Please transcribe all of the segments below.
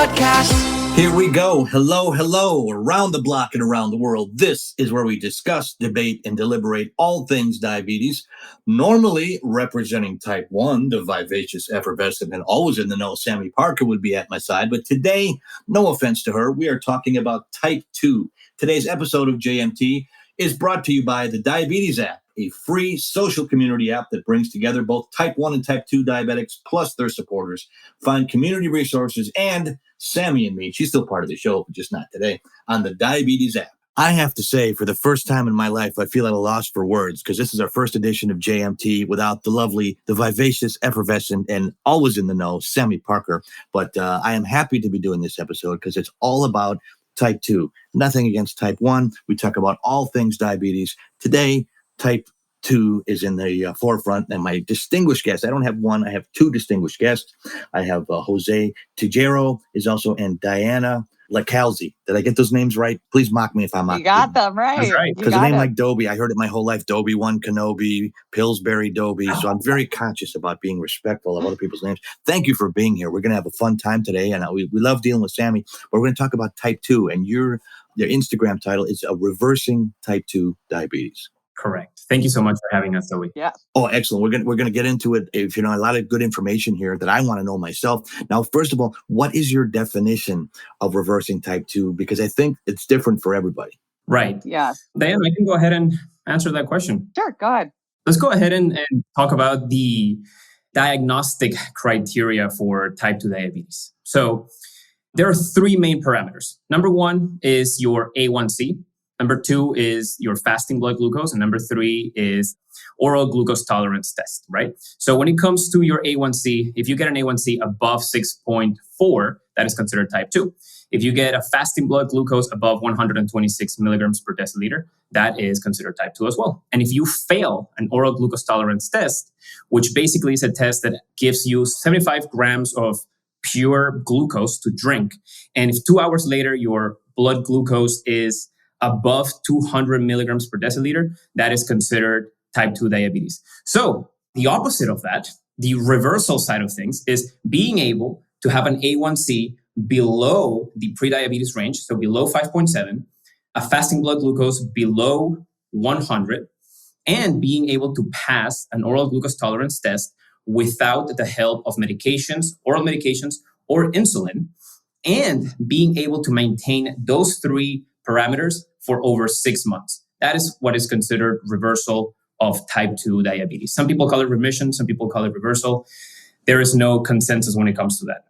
podcast. Here we go. Hello, around the block and around the world. This is where we discuss, debate, and deliberate all things diabetes. Normally representing type 1, the vivacious, effervescent, and always in the know Sami Parker would be at my side. But today, no offense to her, we are talking about type 2. Today's episode of JMT is brought to you by the Diabetes app, a free social community app that brings together both type 1 and type 2 diabetics plus their supporters. Find community resources and Sami and me, she's still part of the show, but just not today, on the Diabetes app. I have to say, for the first time in my life, I feel at a loss for words because this is our first edition of JMT without the vivacious, effervescent, and always in the know Sami Parker. But I am happy to be doing this episode because it's all about type 2. Nothing against type 1. We talk about all things diabetes. Today, type 2 is in the forefront, and my distinguished guest, I don't have one, I have two distinguished guests. I have Jose Tejero is also, and Diana Lacalzi. Did I get those names right? Please mock me if I'm not. You got them right. That's right. Because a name like Dobie, I heard it my whole life. Dobie one, Kenobi, Pillsbury Dobie. So I'm very conscious about being respectful of other people's names. Thank you for being here. We're going to have a fun time today, and we love dealing with Sami. But we're going to talk about type 2, and your Instagram title is Reversing Type 2 Diabetes. Correct. Thank you so much for having us, Zoe. Yeah. Oh, excellent. We're going to get into it. If you know, a lot of good information here that I want to know myself. Now, first of all, what is your definition of reversing type 2? Because I think it's different for everybody. Right. Yes. Diana, I can go ahead and answer that question. Sure. Go ahead. Let's go ahead and talk about the diagnostic criteria for type 2 diabetes. So there are three main parameters. Number one is your A1C. Number two is your fasting blood glucose. And number three is oral glucose tolerance test, right? So when it comes to your A1C, if you get an A1C above 6.4, that is considered type 2. If you get a fasting blood glucose above 126 milligrams per deciliter, that is considered type 2 as well. And if you fail an oral glucose tolerance test, which basically is a test that gives you 75 grams of pure glucose to drink, and if 2 hours later your blood glucose is above 200 milligrams per deciliter, that is considered type 2 diabetes. So the opposite of that, the reversal side of things, is being able to have an A1C below the prediabetes range, so below 5.7, a fasting blood glucose below 100, and being able to pass an oral glucose tolerance test without the help of medications, oral medications, or insulin, and being able to maintain those three parameters for over 6 months. That is what is considered reversal of type 2 diabetes. Some people call it remission, some people call it reversal. There is no consensus when it comes to that.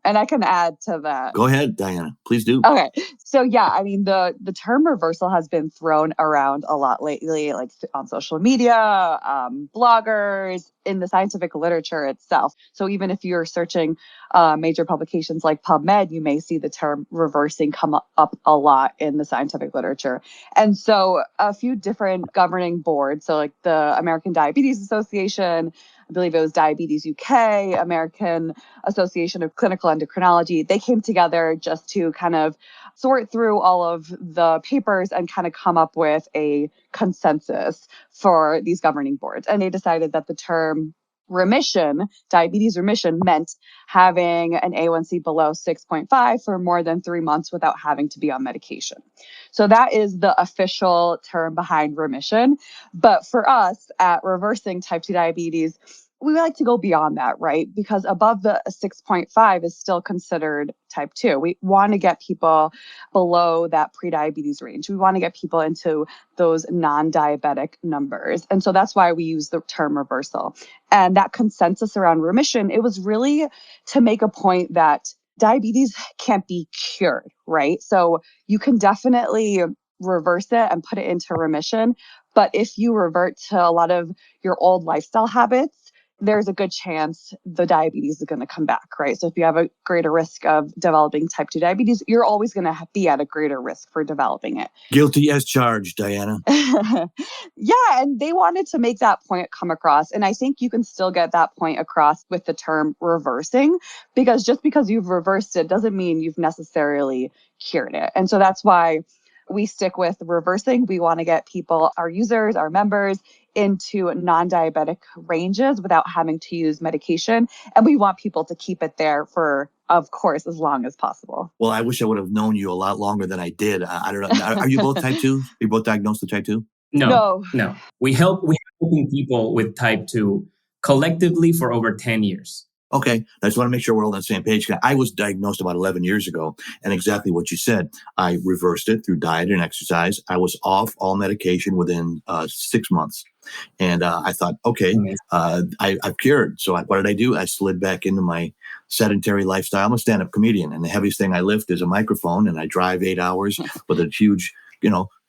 And I can add to that. Go ahead, Diana. Please do. Okay. So yeah, I mean, the term reversal has been thrown around a lot lately, like on social media, bloggers, in the scientific literature itself. So even if you're searching major publications like PubMed, you may see the term reversing come up a lot in the scientific literature. And so a few different governing boards, so like the American Diabetes Association, I believe it was Diabetes UK, American Association of Clinical Endocrinology, they came together just to kind of sort through all of the papers and kind of come up with a consensus for these governing boards. And they decided that the term remission, diabetes remission, meant having an A1C below 6.5 for more than 3 months without having to be on medication. So that is the official term behind remission. But for us at Reversing Type 2 Diabetes, we like to go beyond that, right? Because above the 6.5 is still considered type 2. We want to get people below that prediabetes range. We want to get people into those non-diabetic numbers. And so that's why we use the term reversal. And that consensus around remission, it was really to make a point that diabetes can't be cured, right? So you can definitely reverse it and put it into remission. But if you revert to a lot of your old lifestyle habits, there's a good chance the diabetes is going to come back, right? So if you have a greater risk of developing type 2 diabetes, you're always going to be at a greater risk for developing it. Guilty as charged, Diana. Yeah, and they wanted to make that point come across. And I think you can still get that point across with the term reversing, because just because you've reversed it doesn't mean you've necessarily cured it. And so that's why We stick with reversing. We want to get people, our users, our members, into non-diabetic ranges without having to use medication. And we want people to keep it there for, of course, as long as possible. Well, I wish I would have known you a lot longer than I did. I don't know. Are you both type 2? Are you both diagnosed with type 2? No. We help people with type 2 collectively for over 10 years. Okay. I just want to make sure we're all on the same page. I was diagnosed about 11 years ago, and exactly what you said. I reversed it through diet and exercise. I was off all medication within 6 months. And I thought, okay, I've cured. So what did I do? I slid back into my sedentary lifestyle. I'm a stand-up comedian, and the heaviest thing I lift is a microphone, and I drive 8 hours with a huge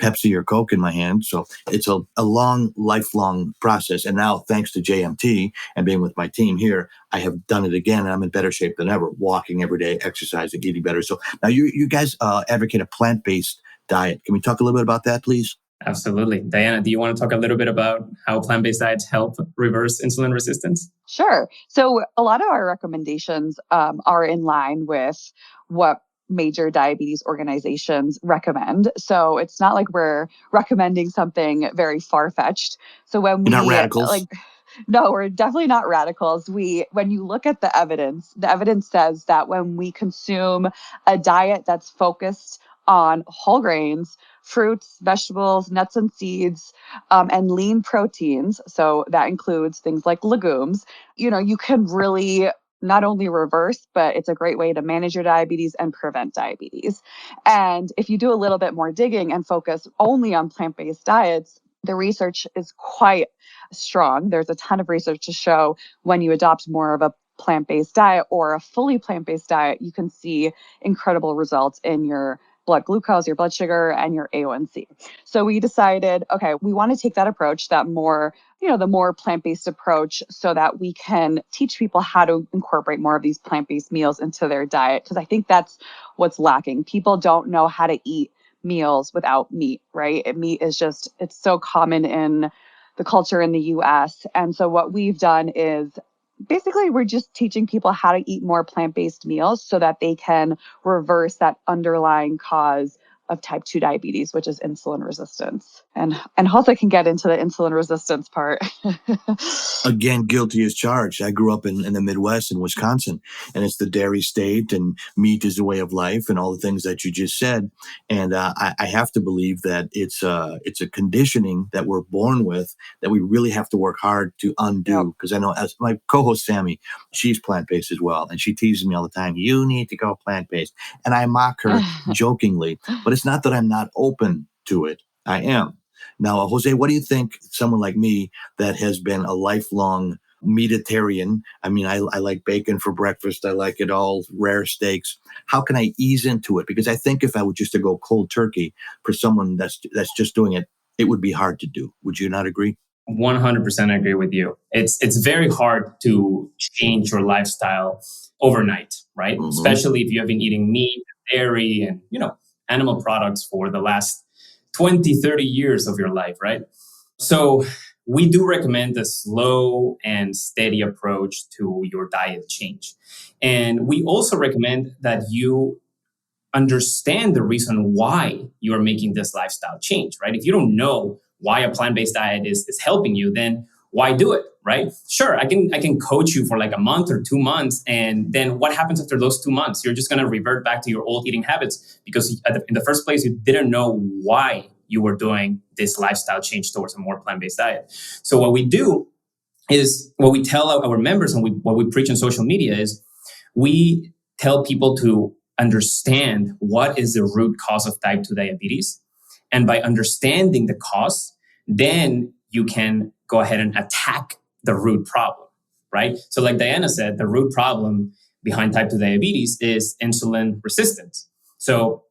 Pepsi or Coke in my hand. So it's a long, lifelong process. And now, thanks to JMT and being with my team here, I have done it again. And I'm in better shape than ever, walking every day, exercising, eating better. So now you guys advocate a plant-based diet. Can we talk a little bit about that, please? Absolutely. Diana, do you want to talk a little bit about how plant-based diets help reverse insulin resistance? Sure. So a lot of our recommendations are in line with what major diabetes organizations recommend. So it's not like we're recommending something very far-fetched. So when You're not radicals. No, we're definitely not radicals. When you look at the evidence says that when we consume a diet that's focused on whole grains, fruits, vegetables, nuts and seeds, and lean proteins, so that includes things like legumes, you can really not only reverse, but it's a great way to manage your diabetes and prevent diabetes. And if you do a little bit more digging and focus only on plant-based diets, the research is quite strong. There's a ton of research to show when you adopt more of a plant-based diet or a fully plant-based diet, you can see incredible results in your blood glucose, your blood sugar, and your A1C. So we decided, okay, we want to take that approach, the more plant-based approach, so that we can teach people how to incorporate more of these plant-based meals into their diet. Because I think that's what's lacking. People don't know how to eat meals without meat, right? Meat is it's so common in the culture in the US. And so what we've done is basically we're just teaching people how to eat more plant-based meals so that they can reverse that underlying cause of type 2 diabetes, which is insulin resistance. And also can get into the insulin resistance part. Again, guilty as charged. I grew up in the Midwest in Wisconsin, and it's the dairy state, and meat is the way of life, and all the things that you just said. And I have to believe that it's a conditioning that we're born with that we really have to work hard to undo. Because I know, as my co-host Sami, she's plant-based as well, and she teases me all the time, you need to go plant-based. And I mock her jokingly, but it's not that I'm not open to it. I am. Now, Jose, what do you think someone like me that has been a lifelong meatitarian? I mean, I like bacon for breakfast. I like it all, rare steaks. How can I ease into it? Because I think if I were just to go cold turkey for someone that's just doing it, it would be hard to do. Would you not agree? 100% agree with you. It's very hard to change your lifestyle overnight, right? Mm-hmm. Especially if you have been eating meat, dairy, and animal products for the last 20, 30 years of your life, right? So we do recommend a slow and steady approach to your diet change. And we also recommend that you understand the reason why you are making this lifestyle change, right? If you don't know why a plant-based diet is helping you, then why do it, right? Sure, I can coach you for like a month or 2 months, and then what happens after those 2 months? You're just going to revert back to your old eating habits because in the first place, you didn't know why you were doing this lifestyle change towards a more plant-based diet. So what we do is, what we tell our members and what we preach on social media is, we tell people to understand what is the root cause of type 2 diabetes. And by understanding the cause, then you can go ahead and attack the root problem, right? So like Diana said, the root problem behind type 2 diabetes is insulin resistance. So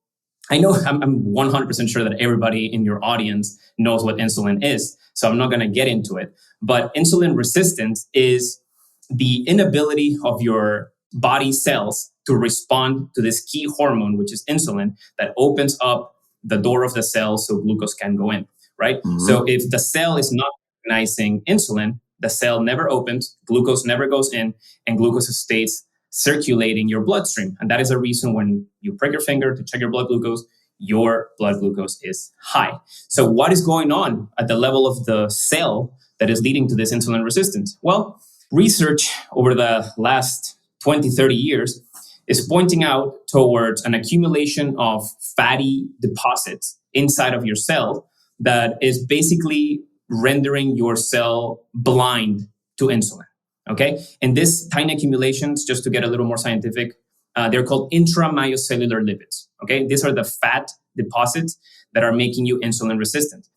I know I'm 100% sure that everybody in your audience knows what insulin is, so I'm not going to get into it. But insulin resistance is the inability of your body cells to respond to this key hormone, which is insulin, that opens up the door of the cell so glucose can go in, right? Mm-hmm. So if the cell is not recognizing insulin, the cell never opens, glucose never goes in, and glucose stays circulating your bloodstream. And that is a reason when you prick your finger to check your blood glucose, your blood glucose is high. So what is going on at the level of the cell that is leading to this insulin resistance? Well, research over the last 20, 30 years is pointing out towards an accumulation of fatty deposits inside of your cell that is basically rendering your cell blind to insulin. Okay. And this tiny accumulations, just to get a little more scientific, they're called intramyocellular lipids. Okay. These are the fat deposits that are making you insulin resistant.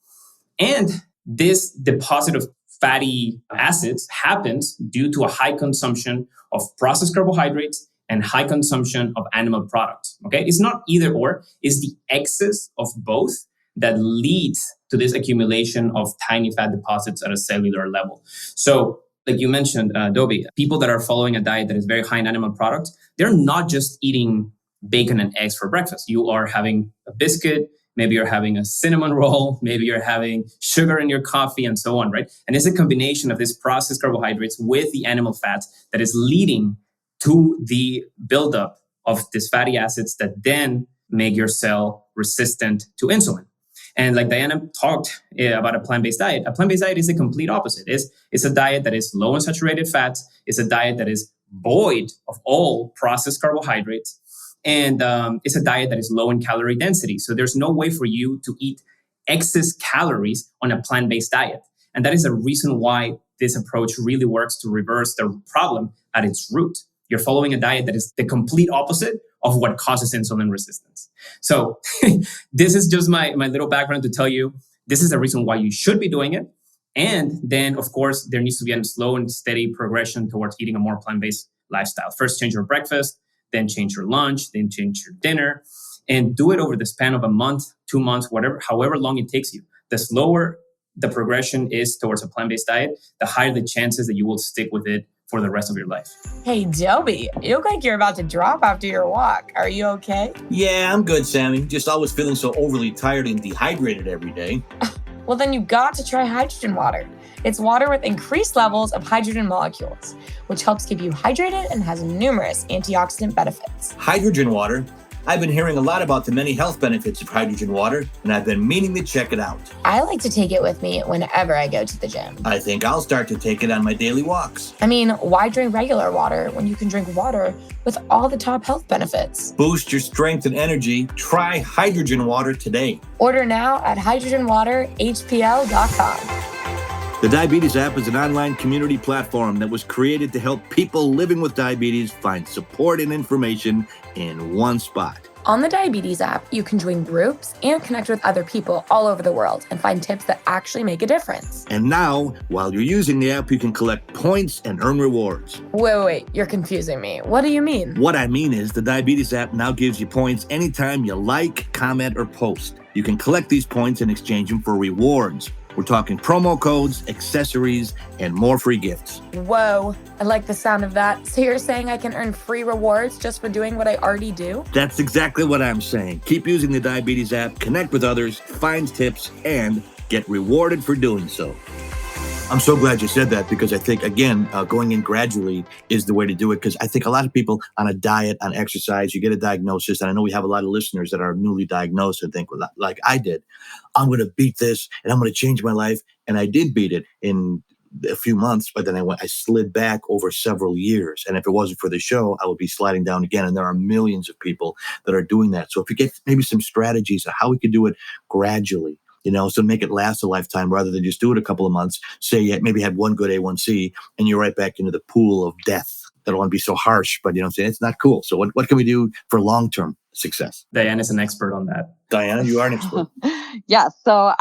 And this deposit of fatty acids happens due to a high consumption of processed carbohydrates and high consumption of animal products. Okay. It's not either or, it's the excess of both that leads to this accumulation of tiny fat deposits at a cellular level. So, like you mentioned, Dobie, people that are following a diet that is very high in animal products, they're not just eating bacon and eggs for breakfast. You are having a biscuit, maybe you're having a cinnamon roll, maybe you're having sugar in your coffee and so on, right? And it's a combination of this processed carbohydrates with the animal fats that is leading to the buildup of these fatty acids that then make your cell resistant to insulin. And like Diana talked about a plant-based diet is the complete opposite. It's a diet that is low in saturated fats. It's a diet that is void of all processed carbohydrates. And it's a diet that is low in calorie density. So there's no way for you to eat excess calories on a plant-based diet. And that is the reason why this approach really works to reverse the problem at its root. You're following a diet that is the complete opposite of what causes insulin resistance. So this is just my little background to tell you this is the reason why you should be doing it. And then, of course, there needs to be a slow and steady progression towards eating a more plant-based lifestyle. First, change your breakfast, then change your lunch, then change your dinner, and do it over the span of a month, 2 months, however long it takes you. The slower the progression is towards a plant-based diet, the higher the chances that you will stick with it for the rest of your life. Hey, Dobie, you look like you're about to drop after your walk. Are you okay? Yeah, I'm good, Sami. Just always feeling so overly tired and dehydrated every day. Well, then you got to try hydrogen water. It's water with increased levels of hydrogen molecules, which helps keep you hydrated and has numerous antioxidant benefits. Hydrogen water? I've been hearing a lot about the many health benefits of hydrogen water, and I've been meaning to check it out. I like to take it with me whenever I go to the gym. I think I'll start to take it on my daily walks. I mean, why drink regular water when you can drink water with all the top health benefits? Boost your strength and energy. Try hydrogen water today. Order now at hydrogenwaterhpl.com. The Diabetes app is an online community platform that was created to help people living with diabetes find support and information in one spot. On the Diabetes app, you can join groups and connect with other people all over the world and find tips that actually make a difference. And now, while you're using the app, you can collect points and earn rewards. Wait, you're confusing me. What do you mean? What I mean is the Diabetes app now gives you points anytime you like, comment, or post. You can collect these points and exchange them for rewards. We're talking promo codes, accessories, and more free gifts. Whoa, I like the sound of that. So you're saying I can earn free rewards just for doing what I already do? That's exactly what I'm saying. Keep using the Diabetes app, connect with others, find tips, and get rewarded for doing so. I'm so glad you said that because I think, again, going in gradually is the way to do it because I think a lot of people on a diet, on exercise, you get a diagnosis, and I know we have a lot of listeners that are newly diagnosed and think, well, like I did, I'm going to beat this and I'm going to change my life. And I did beat it in a few months, but then I slid back over several years. And if it wasn't for the show, I would be sliding down again. And there are millions of people that are doing that. So if you get maybe some strategies of how we could do it gradually, so make it last a lifetime rather than just do it a couple of months. Say you maybe had one good A1C and you're right back into the pool of death. I don't want to be so harsh, but I'm saying it's not cool. So what can we do for long-term success? Diana is an expert on that. Diana, you are an expert. Yeah. So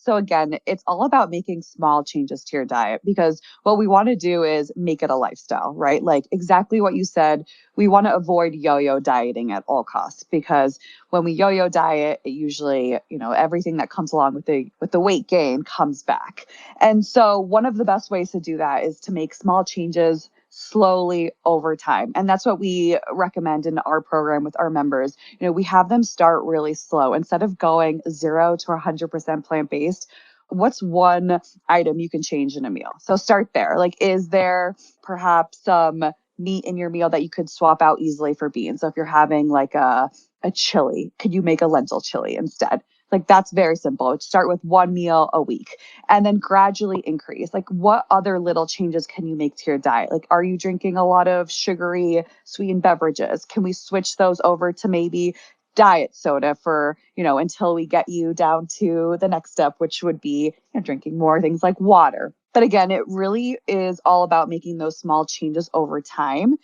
again, it's all about making small changes to your diet because what we want to do is make it a lifestyle, right? Like exactly what you said. We want to avoid yo-yo dieting at all costs because when we yo-yo diet, it usually, everything that comes along with the weight gain comes back. And so one of the best ways to do that is to make small changes slowly over time. And that's what we recommend in our program with our members. We have them start really slow. Instead of going 0 to 100% plant-based, what's one item you can change in a meal? So start there. Like, is there perhaps some meat in your meal that you could swap out easily for beans? So if you're having like a chili, could you make a lentil chili instead? Like that's very simple. Start with one meal a week and then gradually increase. Like what other little changes can you make to your diet? Like are you drinking a lot of sugary sweetened beverages? Can we switch those over to maybe diet soda for, until we get you down to the next step, which would be drinking more things like water. But again, it really is all about making those small changes over time.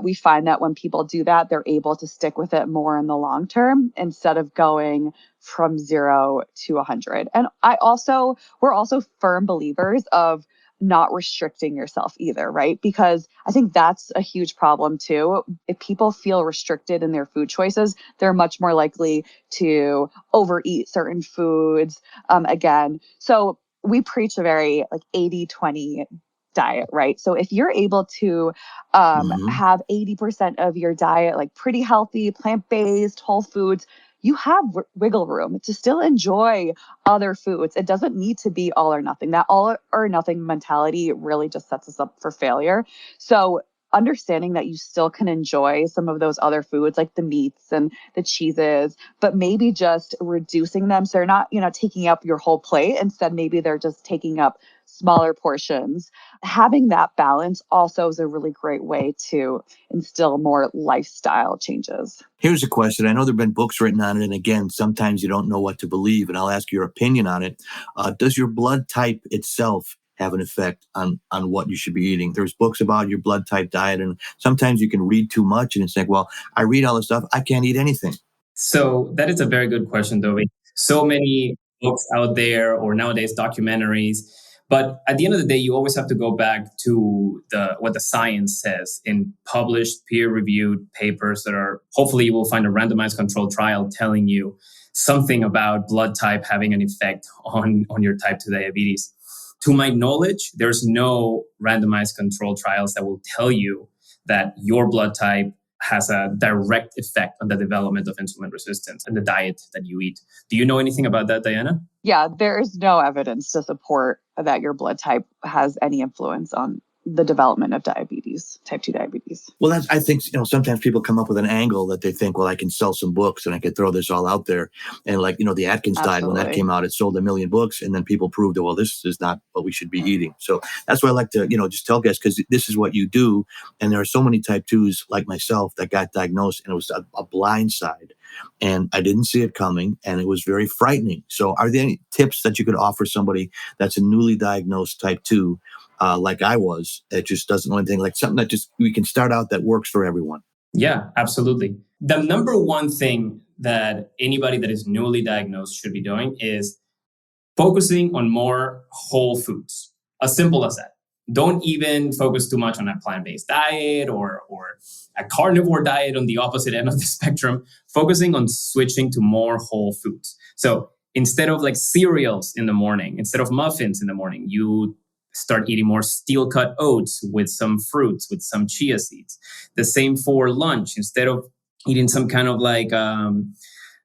We find that when people do that, they're able to stick with it more in the long term instead of going from 0 to 100. And we're also firm believers of not restricting yourself either, right? Because I think that's a huge problem too. If people feel restricted in their food choices, they're much more likely to overeat certain foods again. So we preach a very like 80-20 diet, right? So if you're able to have 80% of your diet like pretty healthy, plant-based, whole foods, you have wiggle room to still enjoy other foods. It doesn't need to be all or nothing. That all or nothing mentality really just sets us up for failure. So understanding that you still can enjoy some of those other foods like the meats and the cheeses, but maybe just reducing them so they're not, taking up your whole plate. Instead, maybe they're just taking up smaller portions. Having that balance also is a really great way to instill more lifestyle changes. Here's a question. I know there have been books written on it. And again, sometimes you don't know what to believe. And I'll ask your opinion on it. Does your blood type itself have an effect on what you should be eating? There's books about your blood type diet. And sometimes you can read too much and it's like, well, I read all this stuff. I can't eat anything. So that is a very good question, Dobie. So many books out there or nowadays documentaries. But at the end of the day, you always have to go back to what the science says in published peer-reviewed papers that are, hopefully you will find a randomized controlled trial telling you something about blood type having an effect on your type 2 diabetes. To my knowledge, there's no randomized controlled trials that will tell you that your blood type has a direct effect on the development of insulin resistance and the diet that you eat. Do you know anything about that, Diana? Yeah, there is no evidence to support that your blood type has any influence on the development of diabetes, type 2 diabetes. Well, I think, sometimes people come up with an angle that they think, well, I can sell some books and I could throw this all out there. And like, the Atkins diet, when that came out, it sold 1 million books. And then people proved that, well, this is not what we should be eating. So that's why I like to, just tell guests, because this is what you do. And there are so many type 2s like myself that got diagnosed and it was a blind side. And I didn't see it coming and it was very frightening. So are there any tips that you could offer somebody that's a newly diagnosed type 2 like I was, it just doesn't know anything, like something that just we can start out that works for everyone? Yeah, absolutely. The number one thing that anybody that is newly diagnosed should be doing is focusing on more whole foods. As simple as that. Don't even focus too much on a plant-based diet or a carnivore diet on the opposite end of the spectrum. Focusing on switching to more whole foods. So instead of like cereals in the morning, instead of muffins in the morning, you start eating more steel-cut oats with some fruits, with some chia seeds. The same for lunch. Instead of eating some kind of like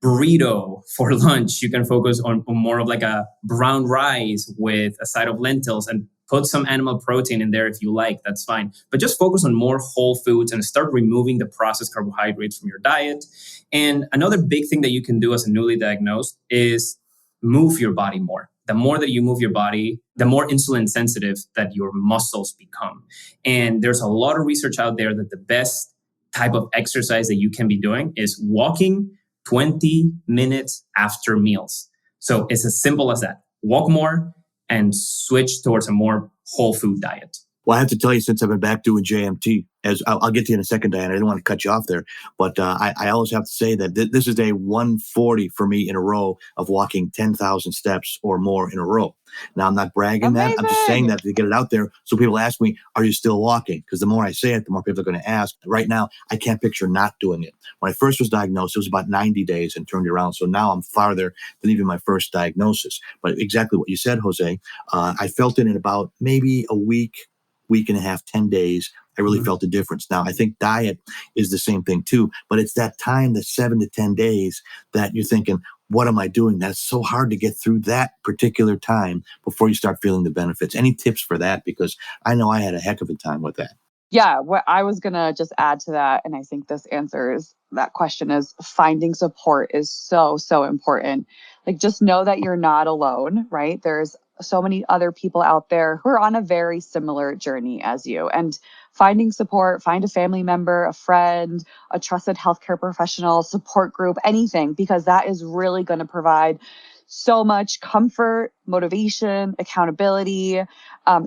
burrito for lunch, you can focus on more of like a brown rice with a side of lentils and put some animal protein in there if you like, that's fine. But just focus on more whole foods and start removing the processed carbohydrates from your diet. And another big thing that you can do as a newly diagnosed is move your body more. The more that you move your body, the more insulin sensitive that your muscles become. And there's a lot of research out there that the best type of exercise that you can be doing is walking 20 minutes after meals. So it's as simple as that. Walk more and switch towards a more whole food diet. Well, I have to tell you, since I've been back doing JMT, as I'll get to you in a second, Diana, I didn't want to cut you off there, but I always have to say that this is day 140 for me in a row of walking 10,000 steps or more in a row. Now, I'm not bragging that. I'm just saying that to get it out there. So people ask me, are you still walking? Because the more I say it, the more people are going to ask. Right now, I can't picture not doing it. When I first was diagnosed, it was about 90 days and turned around. So now I'm farther than even my first diagnosis. But exactly what you said, Jose, I felt it in about maybe a week and a half, 10 days. I really felt the difference. Now, I think diet is the same thing too, but it's that time, the 7 to 10 days that you're thinking, what am I doing? That's so hard to get through that particular time before you start feeling the benefits. Any tips for that? Because I know I had a heck of a time with that. Yeah, what I was going to just add to that, and I think this answers that question, is finding support is so, so important. Like, just know that you're not alone, right? There's so many other people out there who are on a very similar journey as you. And finding support, find a family member, a friend, a trusted healthcare professional, support group, anything, because that is really going to provide so much comfort, motivation, accountability.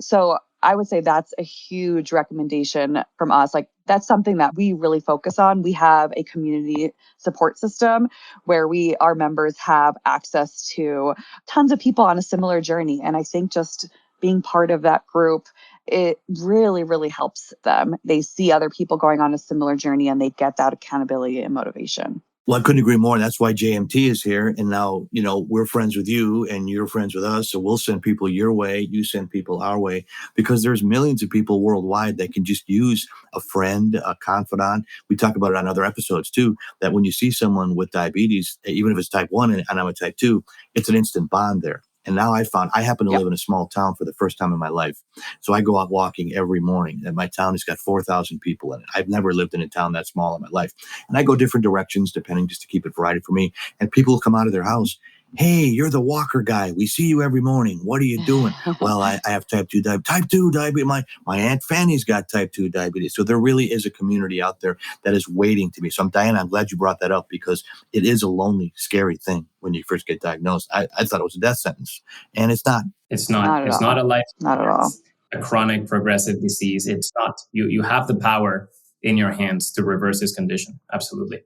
So I would say that's a huge recommendation from us. Like, that's something that we really focus on. We have a community support system where our members have access to tons of people on a similar journey. And I think just being part of that group, it really, really helps them. They see other people going on a similar journey and they get that accountability and motivation. Well, I couldn't agree more. That's why JMT is here. And now, we're friends with you and you're friends with us. So we'll send people your way. You send people our way, because there's millions of people worldwide that can just use a friend, a confidant. We talk about it on other episodes too, that when you see someone with diabetes, even if it's type 1 and I'm a type 2, it's an instant bond there. And now I happen to live in a small town for the first time in my life. So I go out walking every morning, and my town has got 4,000 people in it. I've never lived in a town that small in my life. And I go different directions depending, just to keep it variety for me. And people will come out of their house. Hey, you're the walker guy. We see you every morning. What are you doing? Well, I have type 2 diabetes. Type 2 diabetes. My Aunt Fanny's got type 2 diabetes. So there really is a community out there that is waiting to be. So Diana, I'm glad you brought that up, because it is a lonely, scary thing when you first get diagnosed. I thought it was a death sentence, and it's not. It's not. It's not a life. Not at all. A chronic progressive disease. It's not. You have the power in your hands to reverse this condition. Absolutely.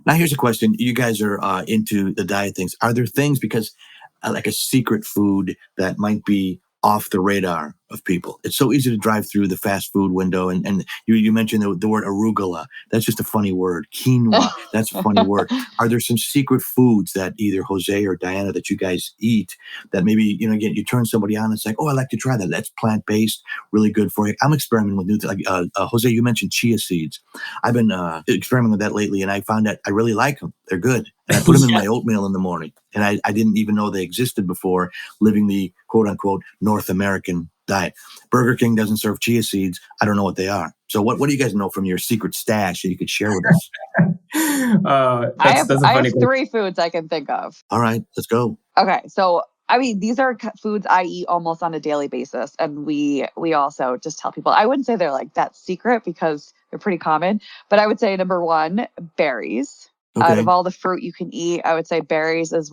Now, here's a question. You guys are into the diet things. Are there things, because like a secret food that might be off the radar of people? It's so easy to drive through the fast food window. And you mentioned the word arugula. That's just a funny word. Quinoa. That's a funny word. Are there some secret foods that either Jose or Diana that you guys eat that maybe, again, you turn somebody on and it's like, oh, I like to try that. That's plant-based, really good for you. I'm experimenting with new things. Like Jose, you mentioned chia seeds. I've been experimenting with that lately, and I found that I really like them. They're good. And I put them in my oatmeal in the morning. And I didn't even know they existed before living the quote-unquote North American diet. Burger King doesn't serve chia seeds. I don't know what they are. So what do you guys know from your secret stash that you could share with us? I have 3 foods I can think of. All right, let's go. Okay, so these are foods I eat almost on a daily basis, and we also just tell people. I wouldn't say they're like that secret because they're pretty common, but I would say number 1, berries. Okay. Out of all the fruit you can eat, I would say berries is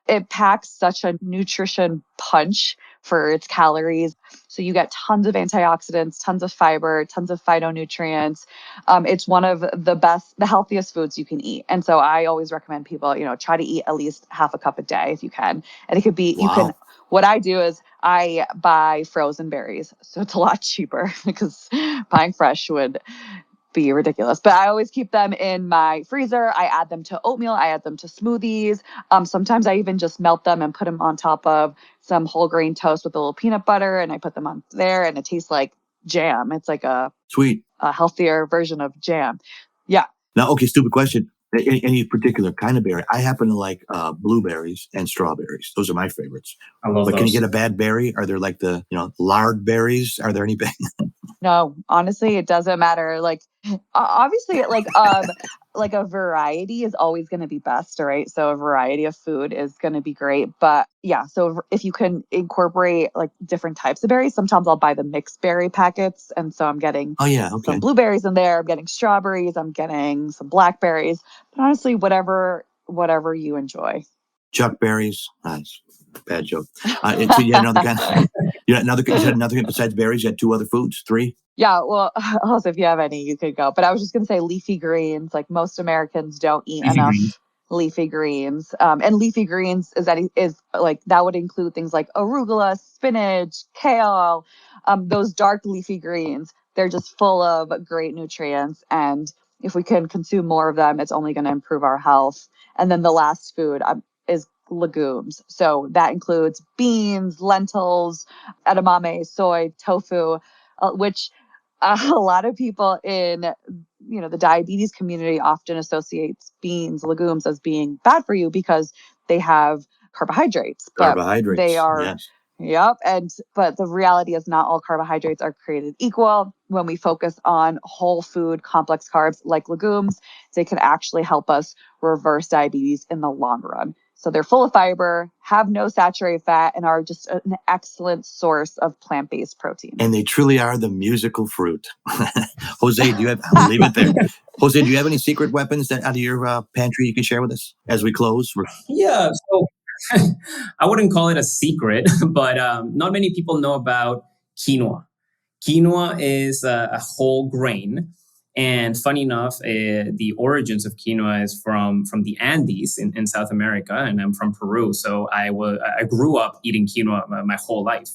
it packs such a nutrition punch for its calories. So you get tons of antioxidants, tons of fiber, tons of phytonutrients. It's one of the healthiest foods you can eat. And so I always recommend people, try to eat at least half a cup a day if you can. And it could be, what I do is I buy frozen berries. So it's a lot cheaper because buying fresh would be ridiculous. But I always keep them in my freezer. I add them to oatmeal. I add them to smoothies. Sometimes I even just melt them and put them on top of some whole grain toast with a little peanut butter, and I put them on there, and it tastes like jam. It's like a healthier version of jam. Yeah. Now, okay, stupid question. Any particular kind of berry? I happen to like blueberries and strawberries. Those are my favorites. I love those. Can you get a bad berry? Are there like the lard berries? Are there any bad? No, honestly, it doesn't matter. Like, obviously, like a variety is always going to be best, right? So a variety of food is going to be great. But yeah, so if you can incorporate like different types of berries, sometimes I'll buy the mixed berry packets. And so I'm getting some blueberries in there. I'm getting strawberries. I'm getting some blackberries. But honestly, whatever you enjoy. Chuck berries. Nice. Bad joke. So you had another kind. You had another besides berries. You had 2 other foods, 3. Yeah, well, also if you have any, you could go. But I was just going to say leafy greens. Like, most Americans don't eat enough leafy greens. And leafy greens is like, that would include things like arugula, spinach, kale, those dark leafy greens. They're just full of great nutrients. And if we can consume more of them, it's only going to improve our health. And then the last food is legumes. So that includes beans, lentils, edamame, soy, tofu, which a lot of people in the diabetes community often associates beans, legumes as being bad for you because they have carbohydrates. But they are Yep. But the reality is not all carbohydrates are created equal. When we focus on whole food complex carbs like legumes, they can actually help us reverse diabetes in the long run. So they're full of fiber, have no saturated fat, and are just an excellent source of plant-based protein. And they truly are the musical fruit. Jose, I'll leave it there. Jose, do you have any secret weapons that out of your pantry you can share with us as we close? Yeah, so I wouldn't call it a secret, but not many people know about quinoa. Quinoa is a whole grain. And funny enough, the origins of quinoa is from the Andes in South America, and I'm from Peru. So I grew up eating quinoa my whole life.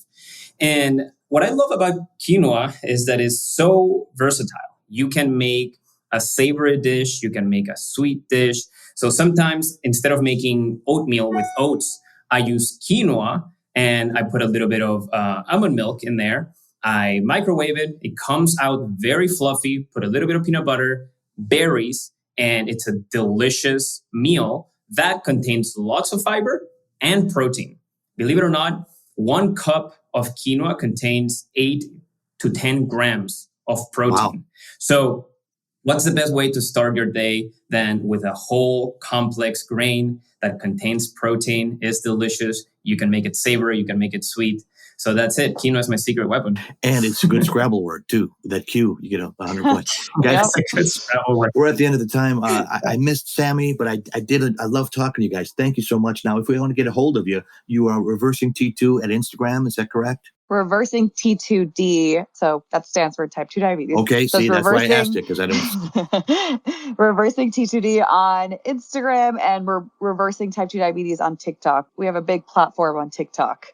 And what I love about quinoa is that it's so versatile. You can make a savory dish, you can make a sweet dish. So sometimes instead of making oatmeal with oats, I use quinoa and I put a little bit of almond milk in there. I microwave it. It comes out very fluffy, put a little bit of peanut butter, berries, and it's a delicious meal that contains lots of fiber and protein. Believe it or not, 1 cup of quinoa contains 8 to 10 grams of protein. Wow. So what's the best way to start your day than with a whole complex grain that contains protein, is delicious. You can make it savory, you can make it sweet. So that's it. Quinoa is my secret weapon. And it's a good Scrabble word, too. That Q, you get 100 points. Guys, It's a good Scrabble word. we're at the end of the time. I missed Sami, but I love talking to you guys. Thank you so much. Now, if we want to get a hold of you, you are Reversing T2 at Instagram. Is that correct? Reversing T2D. So that stands for type 2 diabetes. Okay, so see, that's why I asked it, because I didn't. Reversing T2D on Instagram, and we're reversing type 2 diabetes on TikTok. We have a big platform on TikTok.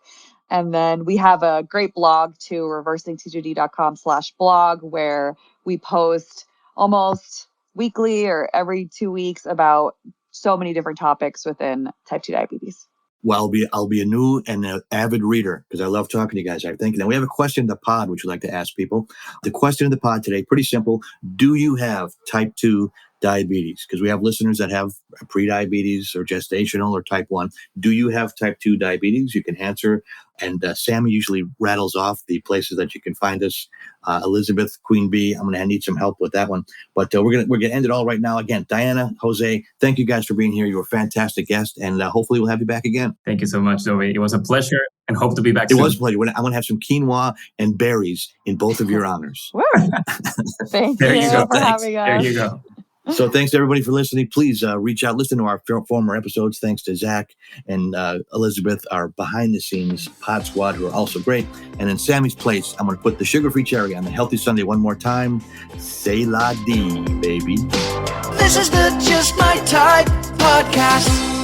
And then we have a great blog too, reversingt2d.com/blog, where we post almost weekly or every 2 weeks about so many different topics within type 2 diabetes. Well, I'll be a new and an avid reader because I love talking to you guys. I think. Now we have a question in the pod, which we'd like to ask people. The question in the pod today, pretty simple. Do you have type 2 diabetes? Because we have listeners that have pre-diabetes or gestational or type 1. Do you have type 2 diabetes? You can answer. And Sami usually rattles off the places that you can find us. Elizabeth, Queen Bee, I'm going to need some help with that one. But we're gonna end it all right now. Again, Diana, Jose, thank you guys for being here. You were a fantastic guest, and hopefully we'll have you back again. Thank you so much, Dobie. It was a pleasure, and hope to be back soon. It was a pleasure. I'm going to have some quinoa and berries in both of your honors. Thank There you go. for having us. There you go. So thanks to everybody for listening. Please reach out, listen to our former episodes. Thanks to Zach and Elizabeth, our behind-the-scenes pod squad, who are also great. And in Sami's place, I'm going to put the sugar-free cherry on the Healthy Sunday one more time. C'est la vie, baby. This is the Just My Type podcast.